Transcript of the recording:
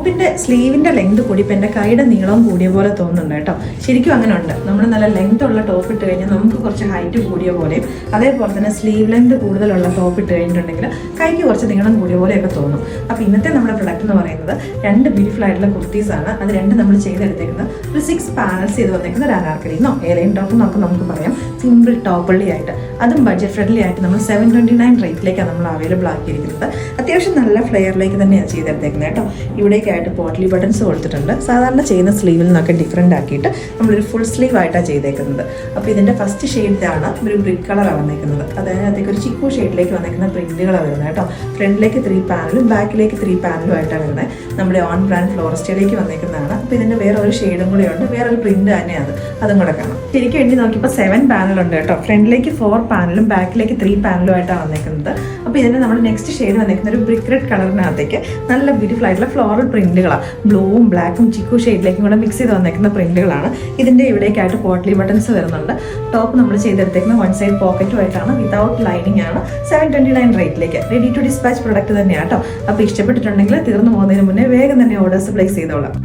ടോപ്പിൻ്റെ സ്ലീവിൻ്റെ ലെങ്ത് കൂടി ഇപ്പം എൻ്റെ കൈയുടെ നീളം കൂടിയ പോലെ തോന്നുന്നുണ്ട് കേട്ടോ. ശരിക്കും അങ്ങനെ ഉണ്ട്. നമ്മൾ നല്ല ലെങ്ത് ഉള്ള ടോപ്പ് ഇട്ട് കഴിഞ്ഞാൽ നമുക്ക് കുറച്ച് ഹൈറ്റ് കൂടിയ പോലെയും അതേപോലെ തന്നെ സ്ലീവ് ലെങ്ത് കൂടുതലുള്ള ടോപ്പ് ഇട്ട് കഴിഞ്ഞിട്ടുണ്ടെങ്കിൽ കൈക്ക് കുറച്ച് നീളം കൂടിയ പോലെയൊക്കെ തോന്നും. അപ്പോൾ ഇന്നത്തെ നമ്മുടെ പ്രൊഡക്റ്റ് എന്ന് പറയുന്നത് 2 ബ്യൂട്ടിഫുൾ ആയിട്ടുള്ള കുർത്തീസാണ്. അത് 2 നമ്മൾ ചെയ്തെടുത്തേക്കുന്നത് ഒരു 6 പാനൽസ് ചെയ്ത് വന്നേക്കുന്ന ഒരു അനാർക്കലിന്നോ എയർലൈൻ ടോപ്പ് എന്നൊക്കെ നമുക്ക് പറയാം. സിമ്പിൾ ടോപ്പള്ളി ആയിട്ട്, അതും ബഡ്ജറ്റ് ഫ്രണ്ട്ലി ആയിട്ട് നമ്മൾ 729 റേറ്റിലേക്കാണ് നമ്മൾ അവൈലബിൾ ആക്കിയിരിക്കുന്നത്. അത്യാവശ്യം നല്ല ഫ്ലെയറിലേക്ക് തന്നെയാണ് ചെയ്തെടുത്തേക്കുന്നത് കേട്ടോ. ഇവിടേക്കായിട്ട് പോട്ട്ലി ബട്ടൺസ് കൊടുത്തിട്ടുണ്ട്. സാധാരണ ചെയ്യുന്ന സ്ലീവിൽ നിന്നൊക്കെ ഡിഫറെൻ്റ് ആക്കിയിട്ട് നമ്മളൊരു ഫുൾ സ്ലീവ് ആയിട്ടാണ് ചെയ്തേക്കുന്നത്. അപ്പോൾ ഇതിൻ്റെ ഫസ്റ്റ് ഷെയ്ഡാണ് ഒരു ബ്രിക്ക് കളറാണ് വന്നേക്കുന്നത്. അതിനകത്തേക്ക് ഒരു ചിക്കു ഷെയ്ഡിലേക്ക് വന്നേക്കുന്ന പ്രിൻറ്റുകളാണ് വരുന്നത് കേട്ടോ. ഫ്രണ്ടിലേക്ക് 3 പാനലും ബാക്കിലേക്ക് 3 പാനലും ആയിട്ടാണ് വരുന്നത്. നമ്മുടെ ഓൺ ബ്രാൻഡ് ഫ്ലോറസ്റ്റയിലേക്ക് വന്നേക്കുന്നതാണ്. അപ്പോൾ ഇതിൻ്റെ വേറെ ഒരു ഷെയ്ഡും കൂടെ ഉണ്ട്, വേറെ ഒരു പ്രിൻറ്റ് തന്നെയാണ്, അതും കൂടെ കാണാം. ശരിക്കും എണ്ണി നോക്കിയപ്പോൾ 7 പാനലുണ്ട് കേട്ടോ. ഫ്രണ്ടിലേക്ക് 4 പാനലും ബാക്കിലേക്ക് 3 പാനലും ആയിട്ടാണ് വന്നേക്കുന്നത്. അപ്പോൾ ഇതിൻ്റെ നമ്മുടെ നെക്സ്റ്റ് ഷെയ്ഡ് വന്നേക്കുന്ന ഒരു ബ്രിക്ക് റെഡ് കളറിനകത്തേക്ക് നല്ല ബ്യൂട്ടിഫുൾ ആയിട്ടുള്ള ഫ്ലോറൽ പ്രിന്റുകളാണ്. ബ്ലൂവും ബ്ലാക്കും ചിക്കു ഷെയ്ഡിലേക്കും കൂടെ മിക്സ് ചെയ്ത് വന്നേക്കുന്ന പ്രിന്റുകളാണ്. ഇതിൻ്റെ ഇവിടേക്കായിട്ട് പോട്ട്ലി ബട്ടൺസ് വരുന്നുണ്ട്. ടോപ്പ് നമ്മൾ ചെയ്തെടുത്തേക്കുന്ന 1 സൈഡ് പോക്കറ്റുമായിട്ടാണ്, വിതൗട്ട് ലൈനിങ് ആണ്. 729 റേറ്റിലേക്ക് റെഡി ടു ഡിസ്പാച്ച് പ്രൊഡക്റ്റ് തന്നെയാണ് കേട്ടോ. അപ്പോൾ ഇഷ്ടപ്പെട്ടിട്ടുണ്ടെങ്കിൽ തീർന്നു പോകുന്നതിന് മുന്നേ വേഗം തന്നെ ഓർഡേഴ്സ് പ്ലേസ് ചെയ്തോളാം.